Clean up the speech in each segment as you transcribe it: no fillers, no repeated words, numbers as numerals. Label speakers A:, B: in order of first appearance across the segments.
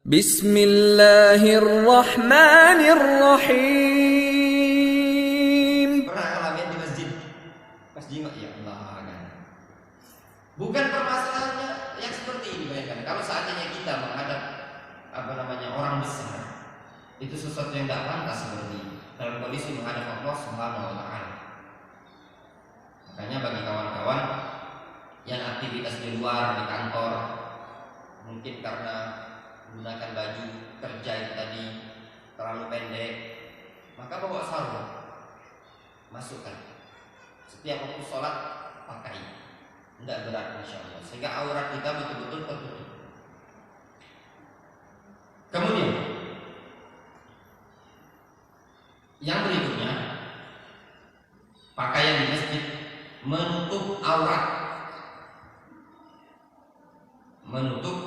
A: Bismillahirrahmanirrahim.
B: Pernah ngalamin di masjid pas jingok ya Allah kan. Bukan permasalahannya yang seperti ini, bayangkan kalau seandainya kita menghadap orang besar, itu sesuatu yang tidak pantas seperti dalam kondisi menghadap Allah Subhanahu wa taala. Makanya bagi kawan-kawan yang aktivitas di luar, di kantor, mungkin karena menggunakan baju kerja itu tadi terlalu pendek, maka bawa sarung, masukkan. Setiap waktu sholat pakai, tidak berat insya Allah, sehingga aurat kita betul-betul tertutup. Kemudian yang berikutnya, pakaian di masjid menutup aurat, menutup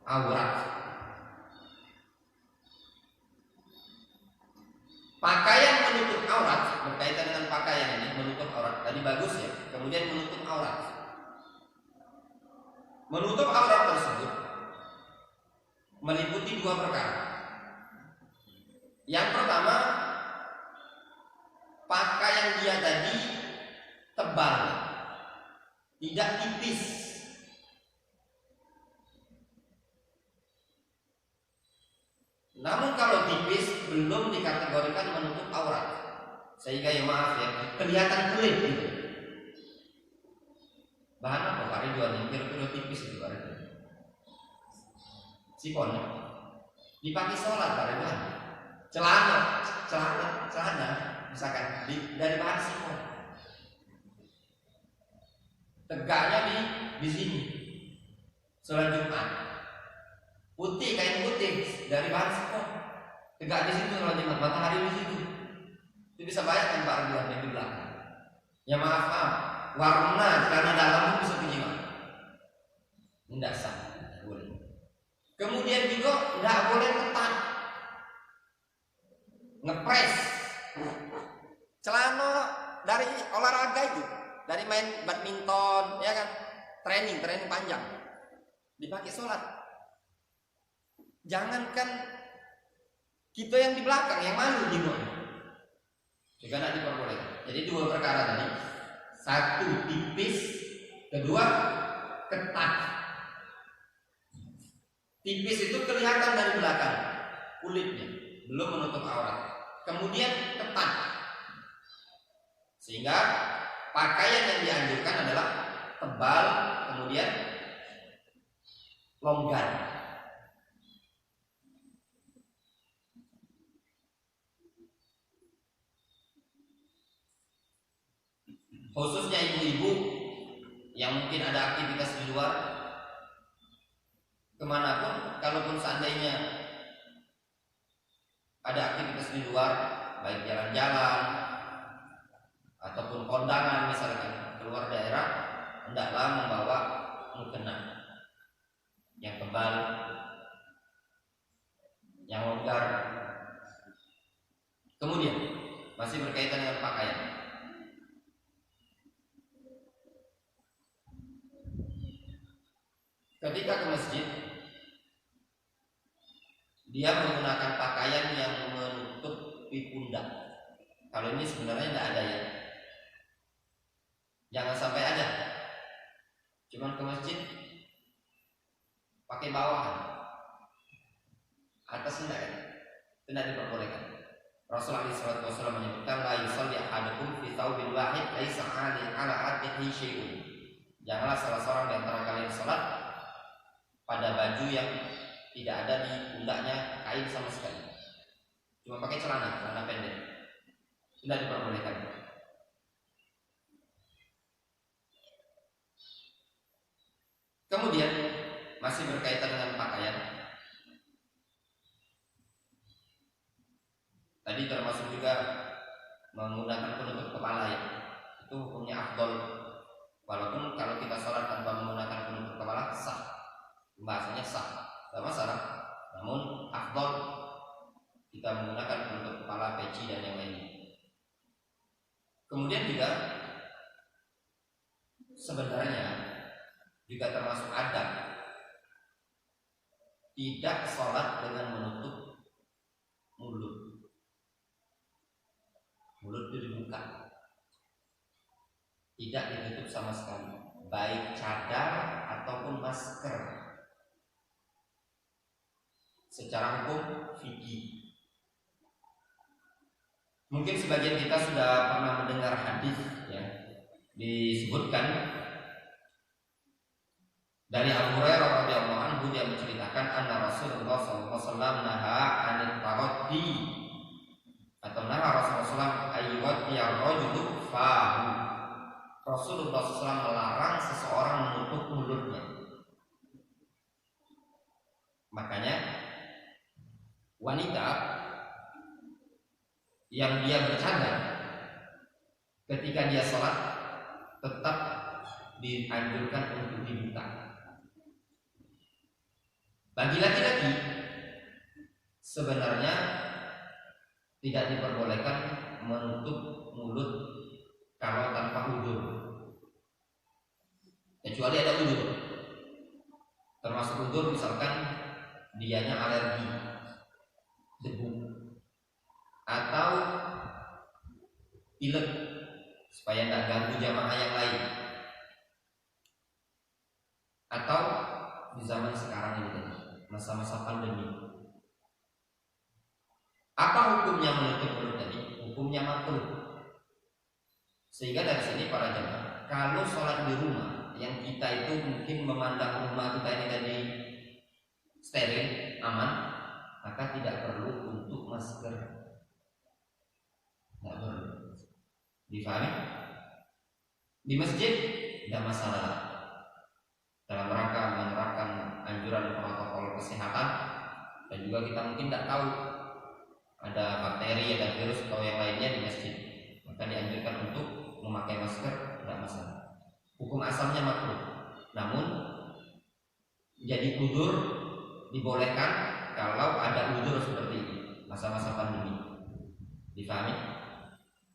B: aurat. Pakaian menutup aurat berkaitan dengan pakaian ini, menutup aurat tadi bagus ya. Kemudian menutup aurat. Menutup aurat tersebut meliputi dua perkara. Yang pertama, pakaian dia tadi tebal, tidak tipis. Namun kalau tipis belum dikategorikan menutup aurat, sehingga ya maaf ya, kelihatan kulit gitu. Bahan apa Pak Ridwan yang kira-kira tipis itu Pak Ridwan? Sifon dipakai sholat Pak Ridwan. Celana misalkan dari bahan sifon. Tegaknya di sini. Sholat Jumat. Putih, kain putih dari bahan sifon. Tegak di situ sholat Jumat, matahari di situ. Itu bisa bayangkan Pak Ridwan yang di belakang. Ya maaf, warna celana dalam itu bisa tujuh. Ini tidak sah, tidak boleh. Kemudian juga tidak boleh ketat, ngepres. Celana dari olahraga itu, dari main badminton, ya kan, training panjang, dipakai sholat. Jangankan kita yang di belakang yang malu gitu, juga tidak diperbolehkan. Jadi dua perkara tadi, satu tipis, kedua ketat. Tipis itu kelihatan dari belakang kulitnya, belum menutup aurat. Kemudian ketat, sehingga pakaian yang dianjurkan adalah tebal, kemudian longgar. Khususnya ibu-ibu yang mungkin ada aktivitas di luar, kemanapun, kalaupun seandainya ada aktivitas di luar, baik jalan-jalan ataupun kondangan misalkan keluar daerah, hendaklah membawa mukena yang tebal, yang longgar. Kemudian masih berkaitan dengan pakaian. Ketika ke masjid, dia menggunakan pakaian yang menutupi pundak. Kalau ini sebenarnya tidak ada ya. Jangan sampai ada. Cuman ke masjid pakai bawahan, atas tidak kan? Tidak diperbolehkan. Rasulullah SAW menyebutkan, la yusalli ahadukum fi thawbin wahid laisa 'ala atihi syai'un. Janganlah salah seorang di antara kalian salat pada baju yang tidak ada di pundaknya kain sama sekali, cuma pakai celana pendek, tidak diperbolehkan. Kemudian masih berkaitan dengan pakaian, tadi termasuk juga menggunakan penutup kepala ya, itu hukumnya afdol. Walaupun kalau kita sholat tanpa menggunakan penutup kepala sah, bahasanya sah, tidak masalah. Namun afdol kita menggunakan penutup kepala, peci dan yang lainnya. Kemudian juga sebenarnya juga termasuk adab tidak sholat dengan menutup mulut. Mulut itu dibuka, tidak ditutup sama sekali, baik cadar ataupun masker. Secara hukum fikih, mungkin sebagian kita sudah pernah mendengar hadis ya, disebutkan dari Abu Hurairah radhiyallahu anhu, dia menceritakan anna Rasulullah sallallahu alaihi wasallam naha 'anil taraddi, atau naha Rasulullah ayyuwati ar-rajulu fahu. Rasulullah SAW melarang seseorang menutup mulutnya. Makanya wanita yang dia bercadar ketika dia sholat tetap dianjurkan untuk dibuka. Bagi laki-laki sebenarnya tidak diperbolehkan menutup mulut kalau tanpa udzur, kecuali ada udzur. Termasuk udzur misalkan dianya alergi debu atau pilek supaya tidak ganggu jamaah yang lain, atau di zaman sekarang ini tadi masa-masa pandemi. Apa hukumnya menutup mulut tadi? Hukumnya makruh. Sehingga dari sini para jemaah, kalau sholat di rumah yang kita itu mungkin memandang rumah kita ini tadi steril, aman, maka tidak perlu untuk masker. Tidak perlu. Difahami? Di masjid tidak masalah. Dalam rangka menerapkan anjuran protokol kesehatan, dan juga kita mungkin tidak tahu ada bakteri, ada virus atau yang lainnya di masjid, maka dianjurkan untuk memakai masker, tidak masalah. Hukum asalnya makruh, namun jadi udzur dibolehkan kalau ada udzur seperti ini masa-masa pandemi. Difahami?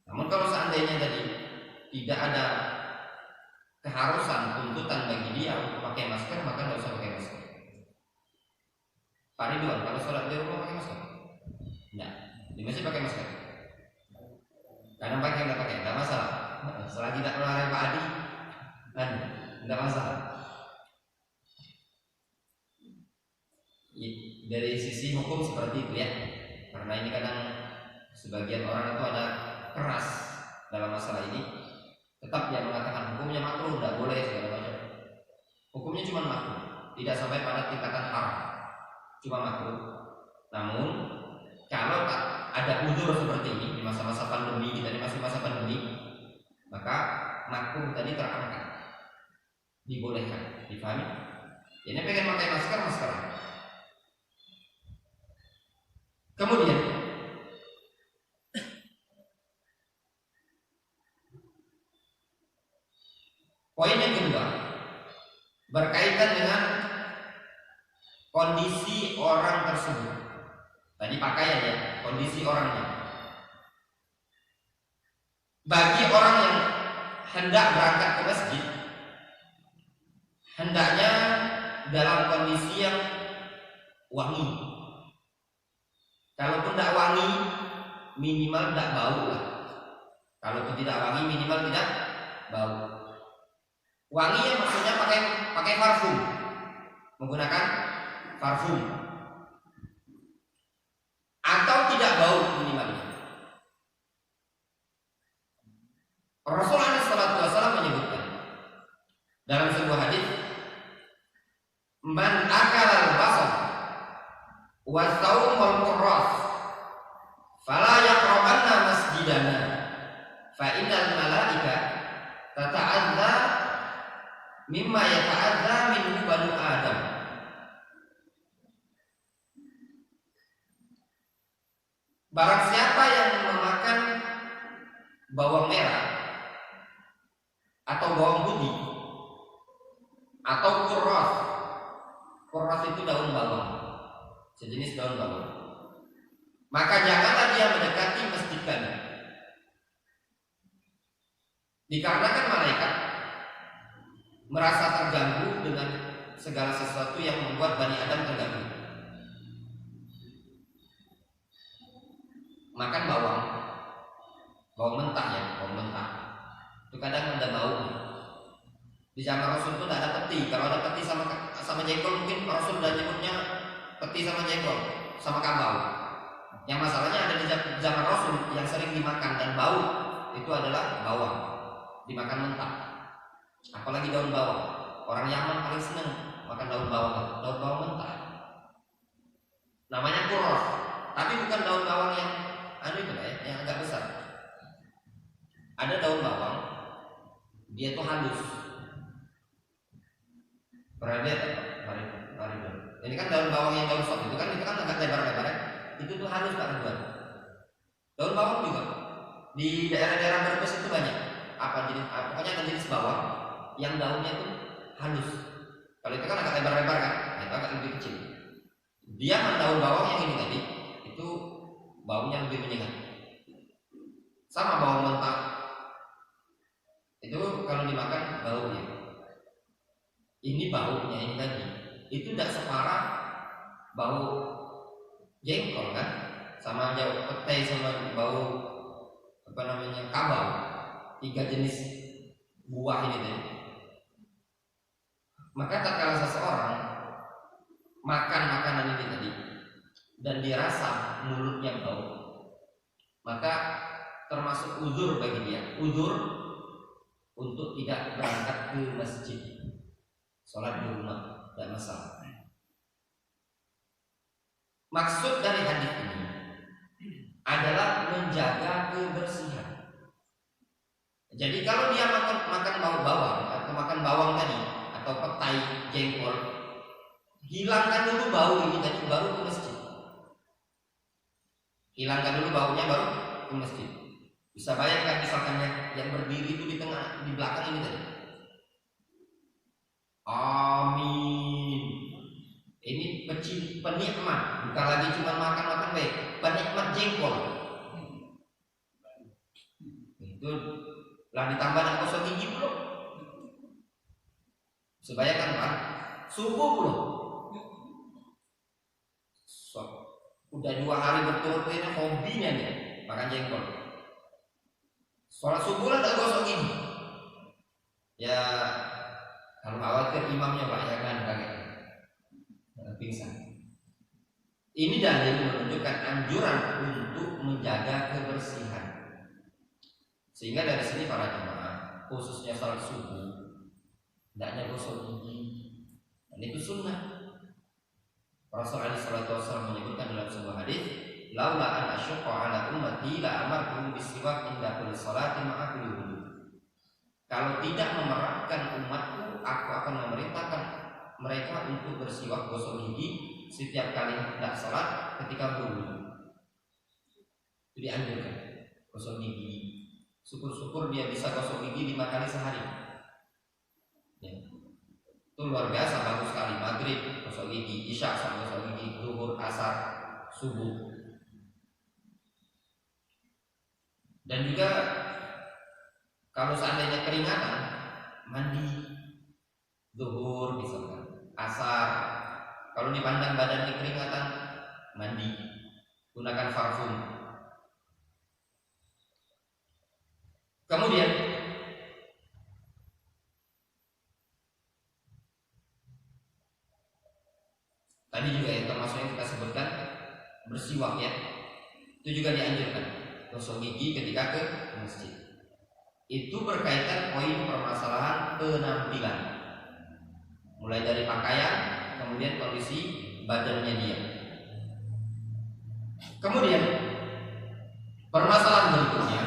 B: Namun kalau seandainya tadi tidak ada keharusan tuntutan bagi dia untuk pakai masker, maka tidak usah pakai masker. Pak Ridwan, kalau sholat di rumah pakai masker? Tidak. Di masjid pakai masker. Kadang pakai, nggak pakai, nggak masalah. Selagi tidak melarang Pak Adi, kan tidak masalah. Dari sisi hukum seperti itu ya, karena ini kadang sebagian orang itu ada keras dalam masalah ini, tetap dia mengatakan hukumnya makruh, tidak boleh segala macam. Hukumnya cuma makruh, tidak sampai pada tingkatan haram, cuma makruh. Namun kalau ada udzur seperti ini di masa-masa pandemi, kita ini masih masa pandemi, maka makruh tadi terangkat, dibolehkan. Difahami? Ini pengen pakai masker. Kemudian poin yang kedua berkaitan dengan kondisi orang tersebut. Tadi pakaian ya, kondisi orangnya. Bagi orang yang hendak berangkat ke masjid, hendaknya dalam kondisi yang wangi. Kalaupun tidak wangi, minimal tidak bau lah. Kalaupun tidak wangi, minimal tidak bau. Wangi yang maksudnya pakai parfum, menggunakan parfum, atau tidak bau minimalnya. Rasulullah SAW menyebutkan dalam sebuah hadis, man akala al-basar wa saum wal qurras fala yaqrabanna masjidana fa innal malaika tata'adza mimma yata'adza minhu banu Adam. Barang siapa yang memakan bawang merah atau bawang putih atau kurras, kurras itu daun bawang, sejenis daun bawang, maka janganlah dia mendekati masjid kami. Dikarenakan malaikat merasa terganggu dengan segala sesuatu yang membuat Bani Adam terganggu. makan bawang mentah ya, bawang mentah itu kadang ada bau. Di zaman Rasul itu tidak ada peti. Kalau ada peti sama jengkol, mungkin Rasul sudah nyebutnya peti sama jengkol sama kabau. Yang masalahnya ada di zaman Rasul yang sering dimakan dan bau itu adalah bawang, dimakan mentah. Apalagi daun bawang. Orang Yaman paling senang makan daun bawang mentah. Namanya kuros, tapi bukan daun bawang yang itu yang agak besar. Ada daun bawang, dia tuh halus. Pernah lihat apa? Ini kan daun bawang yang daun sop itu kan agak lebar-lebar ya. Itu tuh halus Pak Ridwan. Daun bawang juga di daerah-daerah Brebes itu banyak. Pokoknya ada jenis bawang yang daunnya tuh halus. Kalau itu kan agak lebar-lebar kan, itu agak lebih kecil. Dia daun bawang yang ini tadi itu baunya lebih menyengat. Sama bawang mentah itu kalau dimakan baunya. Ini baunya ini tadi itu tidak separah bau jengkol kan, sama jauh petai sama bau kabau. 3 jenis buah ini tadi. Maka tatkala seseorang makan makanan ini tadi dan dirasa mulutnya bau, maka termasuk uzur bagi dia, uzur untuk tidak berangkat ke masjid, sholat di rumah, tidak masalah. Maksud dari hadis ini adalah menjaga kebersihan. Jadi kalau dia makan bawang atau makan bawang tadi atau petai jengkol, hilangkan dulu bau ini tadi baru ke masjid. Hilangkan dulu baunya baru ke masjid. Bisa bayangkan misalkannya yang berdiri itu di belakang ini tadi. Amin. Ini penikmat, bukan lagi cuma makan baik, penikmat jengkol. Itu lah ditambah dengan gosok gigi belum. Sebayangkan Pak, subuh belum. Udah 2 hari berturut-turut ini hobinya nih makan jengkol. Sholat subuh lah tak gosok gigi. Ya kalau khawatir imamnya Pak jangan kaget pingsan. Ini dalil menunjukkan anjuran untuk menjaga kebersihan. Sehingga dari sini para jemaah, khususnya sholat subuh, hendaknya gosok gigi. Dan itu sunnah. Rasulullah SAW menyebutkan dalam sebuah hadis, "Laula an asyqa 'ala ummati la amartuhum bisiwak inda kulli shalatin ma'a kulli wudu." Kalau tidak memeratkan umatku, aku akan memerintahkan mereka untuk bersiwak gosok gigi setiap kali hendak sholat ketika berwudu. Itu dianjurkan gosok gigi. Syukur-syukur dia bisa gosok gigi 5 kali sehari. Ya. Itu luar biasa, bagus sekali. Maghrib gosok gigi, isya sama gosok gigi, zuhur, asar, subuh. Dan juga kalau seandainya keringatan, mandi zuhur misalkan, asar. Kalau dipandang badannya keringatan, mandi, gunakan parfum. Kemudian tadi juga yang termasuk yang kita sebutkan bersiwak ya, itu juga dianjurkan gosok gigi ketika ke masjid. Itu berkaitan poin permasalahan penampilan, mulai dari pakaian, kemudian kondisi badannya dia. Kemudian permasalahan berikutnya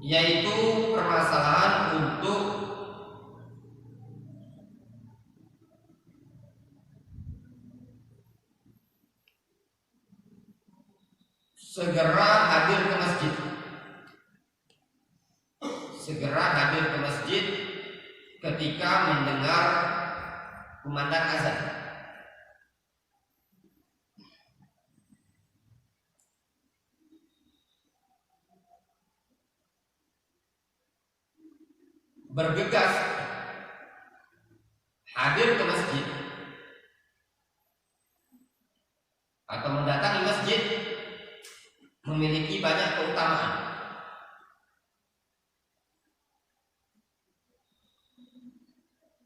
B: yaitu permasalahan untuk segera hadir ke masjid. Segera hadir ke masjid ketika mendengar kumandang azan. Bergegas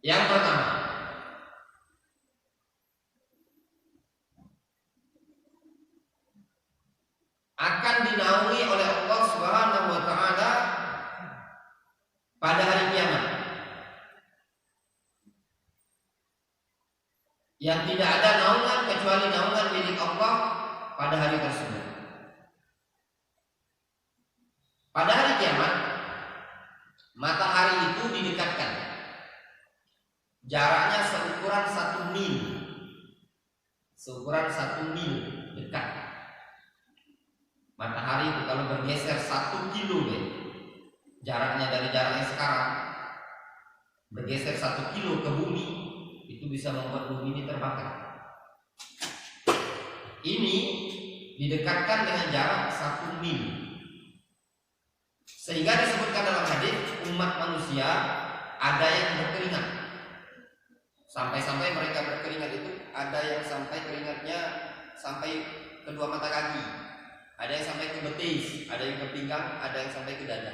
B: Yang pertama, akan dinaungi oleh Allah Subhanahu wa taala pada hari kiamat. Yang tidak ada naungan kecuali naungan milik Allah pada hari tersebut. Pada hari kiamat, matahari itu didekatkan. Jaraknya seukuran 1 mil. Seukuran 1 mil dekat. Matahari itu kalau bergeser 1 kilo jaraknya dari jaraknya sekarang, bergeser 1 kilo ke bumi, itu bisa membuat bumi ini terbakar. Ini didekatkan dengan jarak 1 mil. Sehingga disebutkan dalam hadis, umat manusia ada yang berkeringat. Sampai-sampai mereka berkeringat itu, ada yang sampai keringatnya sampai kedua mata kaki, ada yang sampai ke betis, ada yang ke pinggang, ada yang sampai ke dada.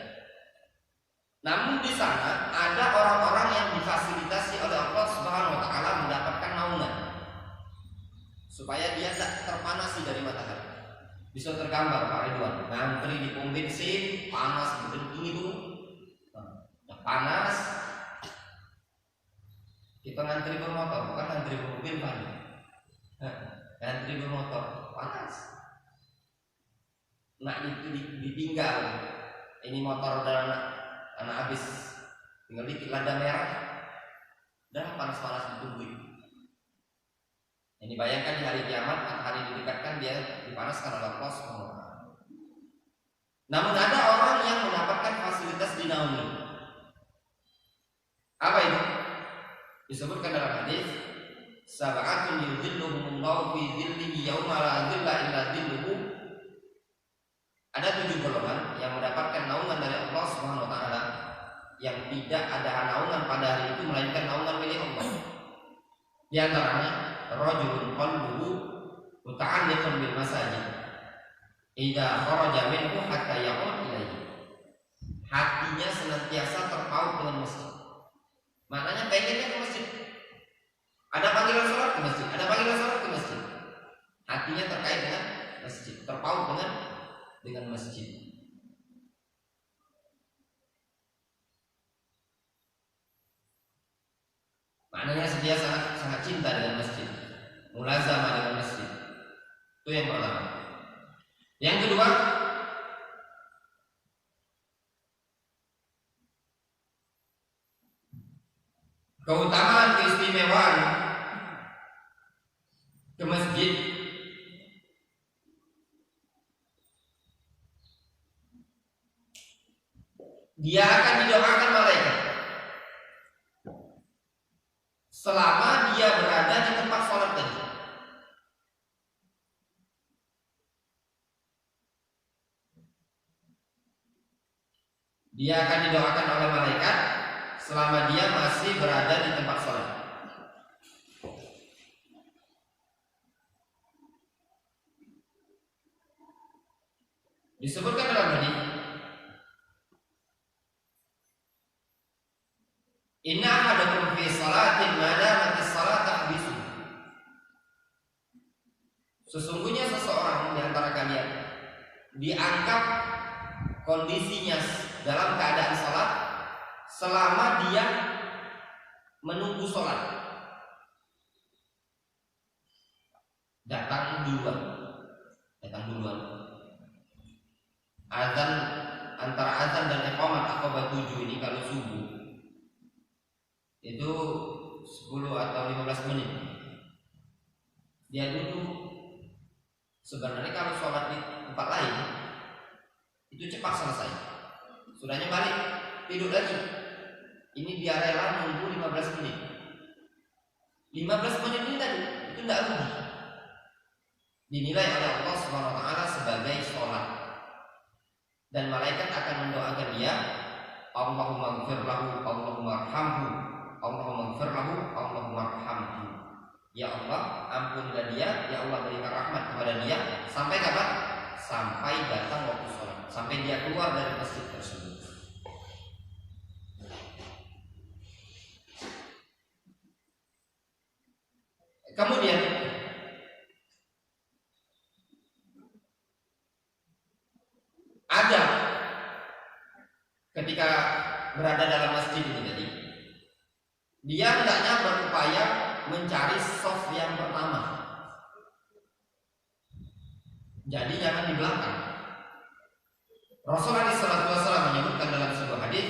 B: Namun di sana ada orang-orang yang difasilitasi oleh Allah Subhanahu wa taala mendapatkan naungan supaya dia tidak terpanasi dari matahari. Bisa tergambar Pak Ridwan, ngantri di pom bensin, panas betul itu, panas. Kita ngantri bermotor, bukan ngantri bermobil Pak. Ngantri bermotor, panas. Nah itu ditinggal. Ini motor udah anak habis, tinggal dikit lada merah, udah panas-panas ditungguin. Ini bayangkan di hari kiamat, matahari didekatkan, dia dipanaskan oleh Allah SWT. Namun ada orang yang mendapatkan fasilitas dinaungi. Apa itu? Disebutkan dalam hadis, sab'atun yudhilluhumullahu fi dhillihi yauma la dhilla illa dhilluhu. Ada 7 golongan yang mendapatkan naungan dari Allah Subhanahu wa taala, yang tidak ada naungan pada hari itu melainkan naungan milik Allah. Di antaranya rajulun qalbuhu muta'alliqun bil masajid idza kharaja minhu hatta yaqul ilaihi. Hatinya senantiasa terpaut dengan masjid. Maknanya pengennya ke masjid. Ada panggilan salat ke masjid, ada panggilan salat ke masjid. Hatinya terkait dengan masjid, terpaut dengan masjid. Maknanya dia sangat cinta dengan masjid, mulazamah dengan masjid. Itu yang pertama. Yang kedua, keutamaan keistimewaan ke masjid. Dia akan didoakan malaikat selama dia berada di tempat sholat tadi. Dia akan didoakan oleh malaikat selama dia masih berada di tempat sholat. Disebutkan dalam hadis, inna ahadakum fi salatin madamati salat tahbisu. Sesungguhnya seseorang di antara kalian dianggap kondisinya dalam keadaan salat selama dia menunggu salat. Datang duluan. Azan, antara azan dan iqamat aqabah 7 ini kalau subuh itu 10 atau 15 menit. Dia duduk. Sebenarnya kalau sholat di tempat lain itu cepat selesai. Sudahnya balik, tidur lagi. Ini dia rela nunggu 15 menit. 15 menit ini tadi itu tidak rugi. Dinilai oleh Allah Subhanahu wa taala sebagai sholat. Dan malaikat akan mendoakan dia, Allahumma ighfir lahu, Allahumma arhamhu, Allahumma ighfir lahu, Allahumma arhamhu. Ya Allah, ampunilah dia, ya Allah berikan rahmat kepada dia. Sampai kapan? Sampai datang waktu sholat, sampai dia keluar dari masjid tersebut. ketika berada dalam masjid ini tadi, dia hendaknya berupaya mencari shaf yang pertama. Jadi jangan di belakang. Rasulullah SAW menyebutkan dalam sebuah hadis,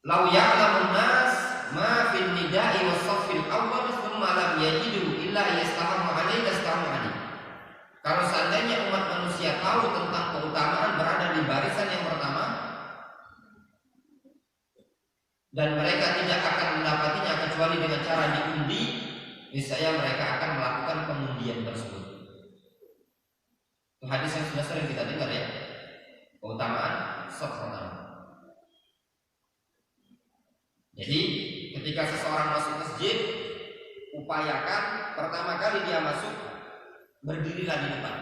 B: "Lau ya'lamun nas ma fil nida'i was saffil awwal thumma lam yajidu illa yastahamu 'alaihi yastahamu 'alaihi." Kalau seandainya umat manusia tahu tentang keutamaan berada di barisan yang pertama dan mereka tidak akan mendapatinya kecuali dengan cara diundi, niscaya mereka akan melakukan pengundian tersebut. Itu hadis yang sudah sering kita dengar ya, keutamaan shaf pertama. Jadi ketika seseorang masuk masjid, upayakan pertama kali dia masuk berdirilah di depan.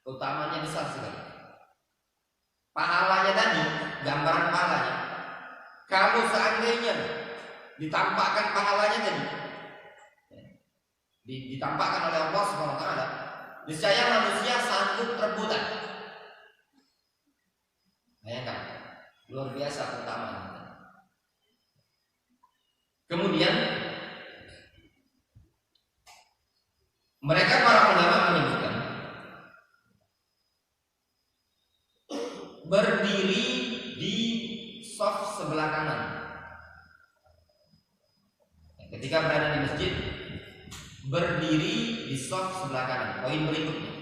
B: Keutamanya besar sekali. Pahalanya tadi, gambaran pahalanya. Kalau seandainya ditampakkan pahalanya tadi, ditampakkan oleh Allah SWT, niscaya manusia sanggup rebutan. Bayangkan, luar biasa keutamaan. Kemudian mereka para ulama menyebutkan berdiri di shaf sebelah kanan. Ketika berada di masjid, berdiri di shaf sebelah kanan. Poin berikutnya.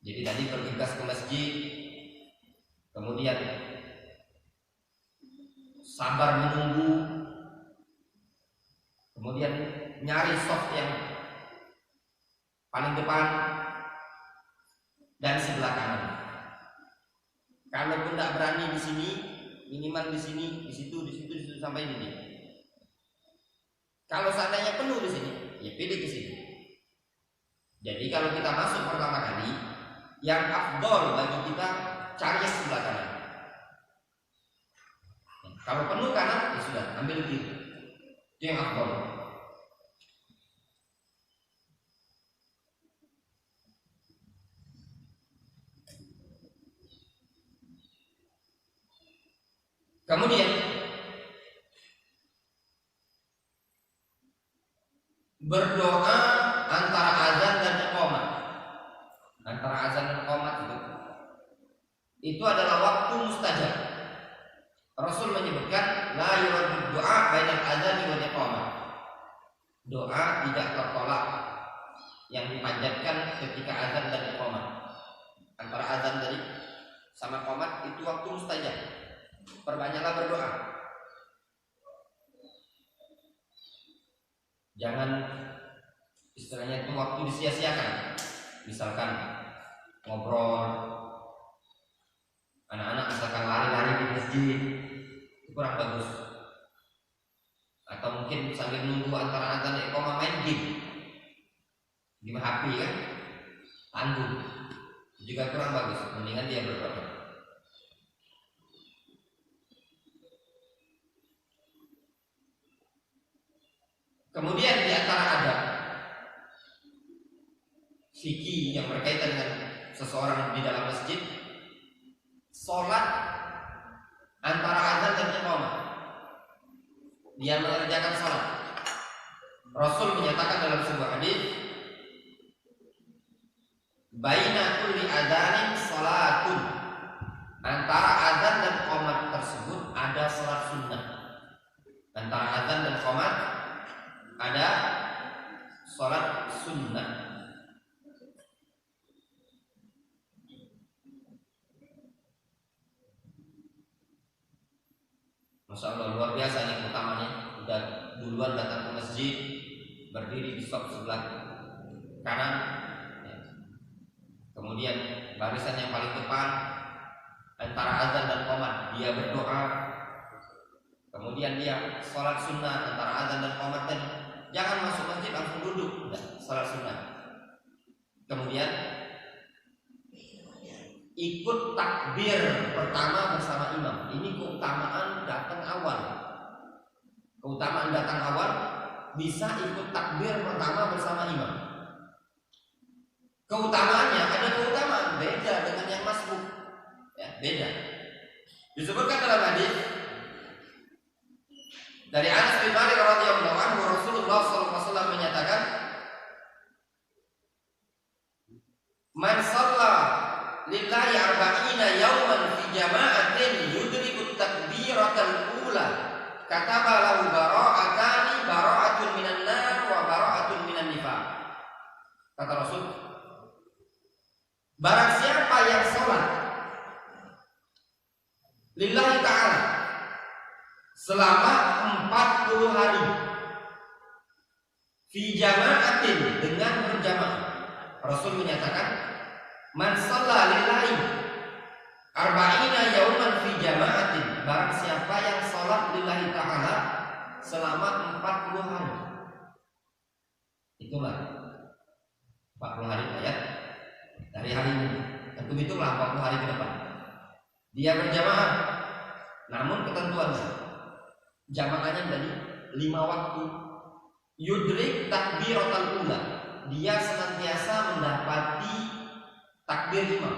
B: Jadi tadi bergegas ke masjid, kemudian sabar menunggu, kemudian nyari shaf yang paling depan dan sebelah kanan. Kalaupun tidak berani di sini, minimal di sini, di situ sampai di sini. Kalau seandainya penuh di sini, ya pilih ke sini. Jadi kalau kita masuk pertama kali, yang afdol bagi kita cari yang sebelah kanan. Kalau penuh kanan, ya sudah, ambil kiri. Itu yang afdol. Kemudian berdoa antara azan dan iqamah. Antara azan dan iqamah itu adalah waktu mustajab. Rasul menyebutkan la yuraddu du'a bainal azan wal iqamah. Doa tidak tertolak yang dipanjatkan ketika azan dan iqamah. Antara azan tadi sama iqamah itu waktu mustajab. Perbanyaklah berdoa. Jangan istilahnya itu waktu disia-siakan. Misalkan ngobrol, anak-anak misalkan lari-lari di masjid, itu kurang bagus. Atau mungkin sambil nunggu antara azan dan iqamah main game HP kan, tangguh, juga kurang bagus. Mendingan dia berdoa. Kemudian di antara adab fikih yang berkaitan dengan seseorang di dalam masjid, sholat antara azan dan iqamah, dia mengerjakan sholat. Rasul menyatakan dalam sebuah hadis, baina kulli adzanin sholatun, antara azan dan iqamah tersebut ada sholat sunnah. Antara azan dan iqamah ada sholat sunnah. Masya Allah, luar biasa nih utamanya. Udah duluan datang ke masjid, berdiri di shaf sebelah kanan, kemudian barisan yang paling depan antara azan dan iqamah dia berdoa, kemudian dia sholat sunnah antara azan dan iqamah. Dan jangan masuk masjid langsung duduk, sholat sunnah. Kemudian ikut takbir pertama bersama imam. Ini keutamaan datang awal. Keutamaan datang awal bisa ikut takbir pertama bersama imam. Keutamaannya ada keutamaan beda beda. Disebutkan dalam hadis dari Anas bin Malik radhiyallahu anhu, Rasulullah sallallahu alaihi wasallam menyatakan, "Man shalla lillahi arba'ina yawman fi jama'atin yudriku takbiratal ula, kataba lahu bara'atani, bara'atun minan nar wa bara'atun minan nifaq." Kata Rasul, barang siapa yang sholat lillahi ta'ala selama 40 hari fi jama'atin, dengan berjamaah. Rasul menyatakan, man shalla lillahi arba'ina yauman fi jama'atin, barang siapa yang sholat lillahi ta'ala selama 40 hari. Itulah 40 hari ayat dari hari ini. Tentu hitunglah 40 hari ke depan. Dia berjamaah, namun ketentuannya jamaahnya dari 5 waktu. Yudrik takbiratul ula, dia senantiasa mendapati takbir 5.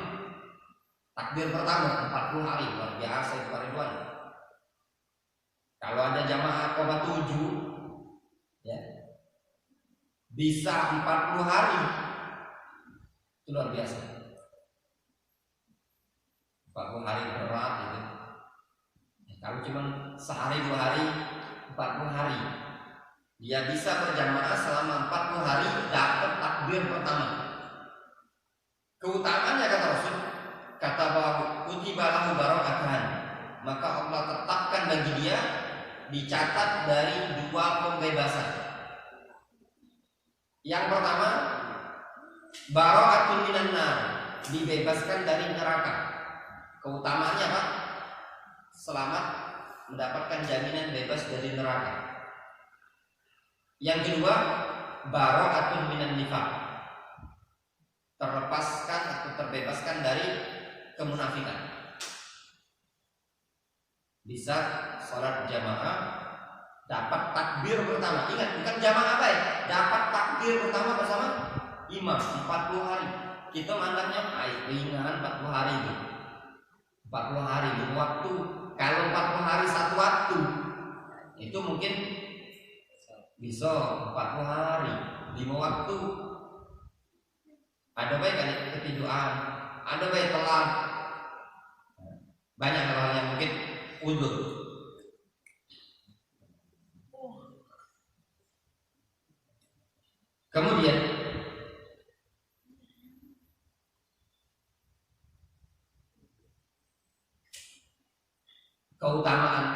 B: Takbir pertama 40 hari, luar biasa itu Ridwan. Kalau ada jamaah Aqabah 7 ya, bisa 40 hari. Itu luar biasa. 40 hari berat itu. Ya, kalau cuma sehari 2 hari, 40 hari. Dia bisa berjamaah selama 40 hari dapat takbir pertama. Keutamaannya kata Rasul, kata bahwa kutiba lahu barakatan, maka Allah tetapkan bagi dia, dicatat dari 2 pembebasan. Yang pertama, bara'atun minan nar, dibebaskan dari neraka. Keutamaannya apa? Selamat, mendapatkan jaminan bebas dari neraka. Yang kedua, bara'atun minan nifaq, terlepaskan atau terbebaskan dari kemunafikan. Bisa sholat jamaah, dapat takbir pertama. Ingat, bukan jamaah apa ya? Dapat takbir pertama bersama imam 40 hari. Kita mandangnya ringan 40 hari itu. 40 hari itu waktu. Kalau 40 hari satu waktu, itu mungkin bisa 40 hari 5 waktu. Ada baik kan ketiduran, ada baik telat, banyak hal yang mungkin udur. Kemudian keutamaan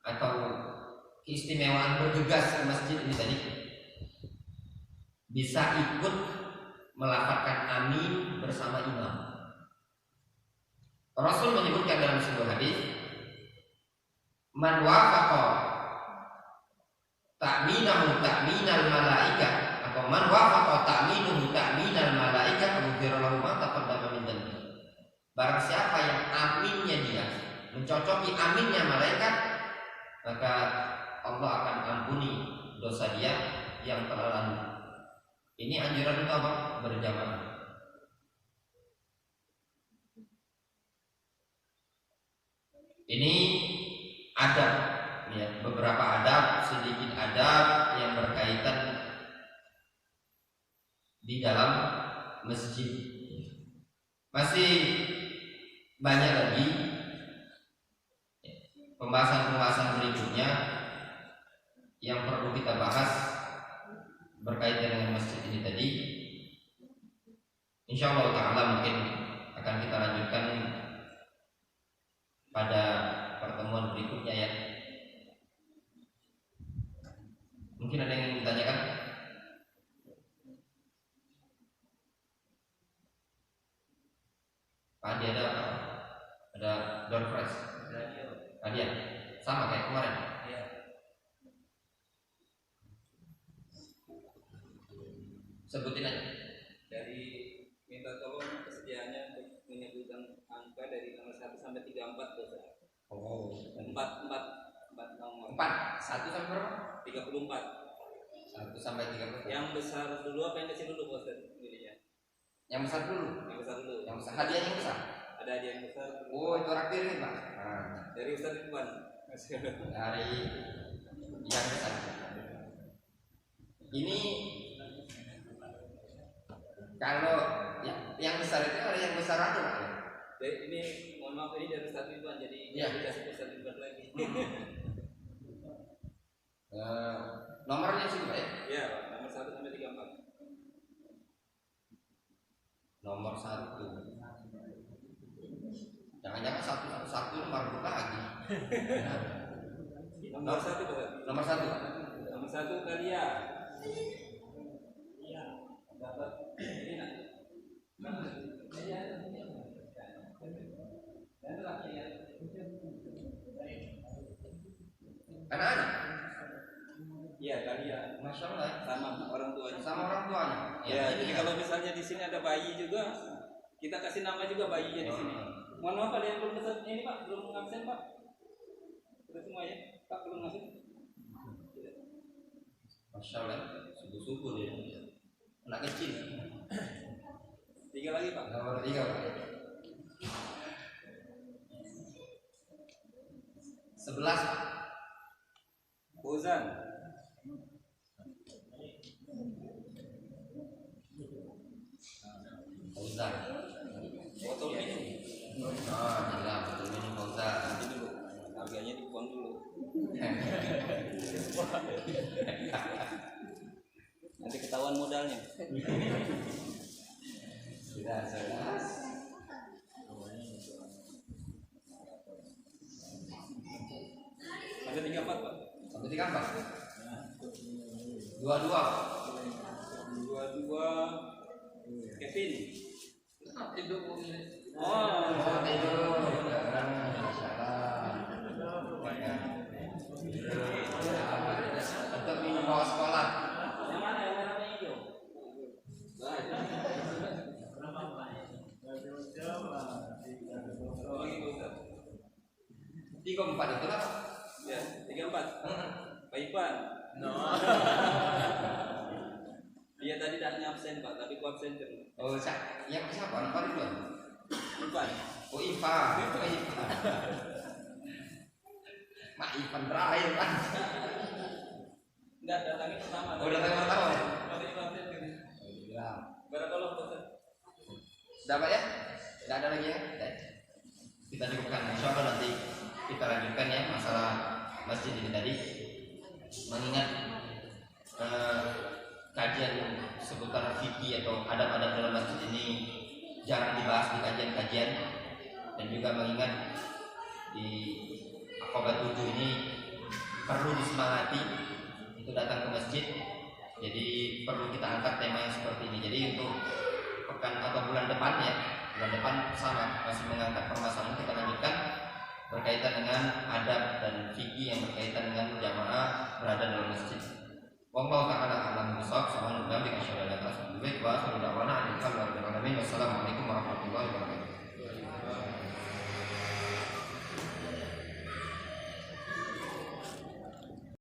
B: atau keistimewaan bergegas ke masjid ini tadi, bisa ikut melafazkan amin bersama imam. Rasul menyebutkan dalam sebuah hadis, man wafaqa ta'minahu ta'minal malaika, atau man wafaqa ta'minuhu ta'minal malaika ghufira lahu ma taqaddama min dhanbi. Barang siapa yang aminnya dia mencocoki aminnya malaikat, maka Allah akan ampuni dosa dia yang telah lalu. Ini anjuran itu apa? Berjamaah. Ini adab, ya, beberapa adab, sedikit adab yang berkaitan di dalam masjid. Masih banyak lagi pembahasan-pembahasan berikutnya yang perlu kita bahas berkaitan dengan masjid ini tadi. Insyaallah ta'ala mungkin akan kita lanjutkan pada pertemuan berikutnya ya. Mungkin ada yang ingin ditanyakan? Pak Adi ada door prize. Hadiah sama kayak kemarin. Sebutin aja.
A: Dari minta tolong kesediaannya untuk menyebutkan angka dari nomor 1 sampai 34 dosa.
B: Oh,
A: 4 nomor.
B: 4. 1 sampai berapa?
A: 34.
B: 1 sampai 34.
A: Yang besar dulu apa yang kecil dulu, Ustaz? Pilihnya.
B: Yang besar dulu.
A: Yang besar dulu.
B: Yang besar. Hadiah yang besar.
A: ada hadiah yang besar.
B: Oh, itu raktir nih Pak. Nah,
A: Dari Ustaz Ridwan.
B: dari yang besar. Ini kalau yang besar itu ada yang besar atau Pak?
A: Jadi ini mohon maaf ini dari Ustaz Ridwan, jadi
B: Iya.
A: dikasih Ustaz Ridwan lagi.
B: Nomornya sih Pak ya?
A: Iya, Pak. Nomor 1 sampai 34.
B: Nomor 1. Jangan-jangan 111 nomor buka lagi.
A: Nomor 1 Pak.
B: Nomor 1.
A: Nomor 1 Kalia. Iya. Dapat ini nanti.
B: Anak-anak.
A: Iya, Kalia.
B: Masya Allah.
A: Sama orang tuanya.
B: Sama orang tuanya.
A: Ya, jadi kalau misalnya di sini ada bayi juga, kita kasih nama juga bayinya di sini. Mohon maaf ada yang belum pesan ini Pak, belum ngabsen Pak. Sudah semua ya, Pak belum ngabsen.
B: Masya Allah. Subuh-subuh dia. Anak kecil.
A: 3 lagi Pak.
B: Nomor 3 Pak. 11 Pak.
A: Fauzan.
B: Fauzan.
A: Botol minum.
B: Oh, jelas betul minum Fauzan.
A: Ini dulu. Harganya dibuang dulu. Nanti ketahuan modalnya.
B: Sudah jelas.
A: Sampai 34 Pak.
B: Sampai 34. 22.
A: 22 Kevin.
B: Tidur.
A: Oh,
B: Tidur. Masalah. Untuk minum bawa sekolah.
A: yang mana yang warna hijau? Oh, gitu Ustaz.
B: 34 itu lah.
A: Ya, 34. Pak Ipan.
C: No.
A: Dia tadi tak absen Pak, tapi ku absen terus.
B: Oh, yang siapa? Nomor 2.
A: Ipan.
B: Oh, Ivan. Oh, Ivan. Mak Ivan terakhir kan.
A: Enggak, datangnya pertama.
B: Oh, datangnya pertama ya?
A: Tapi ku absen terus.
B: Oh, gila.
A: Barakallah Ustaz.
B: Dapat ya? Tidak ada lagi ya? Tidak. Kita cukupkan. Insya Allah nanti kita lanjutkan ya masalah masjid ini tadi. Mengingat kajian seputar fikih atau adab-adab dalam masjid ini jarang dibahas di kajian-kajian, dan juga mengingat di Aqabah 7 ini perlu disemangati itu datang ke masjid. Jadi perlu kita angkat tema yang seperti ini. Jadi untuk pekan atau bulan depan ya, bulan depan sama masih mengangkat permasalahan, kita lanjutkan berkaitan dengan adab dan fikih yang berkaitan dengan jamaah berada dalam masjid. Wallahu ta'ala a'lam bishawab. Subhanallah wa bihamdihi asyhadu an la ilaha illa anta astaghfiruka wa atubu ilaik. Wa sallallahu alaihi wa sallam. Wassalamualaikum warahmatullahi wabarakatuh.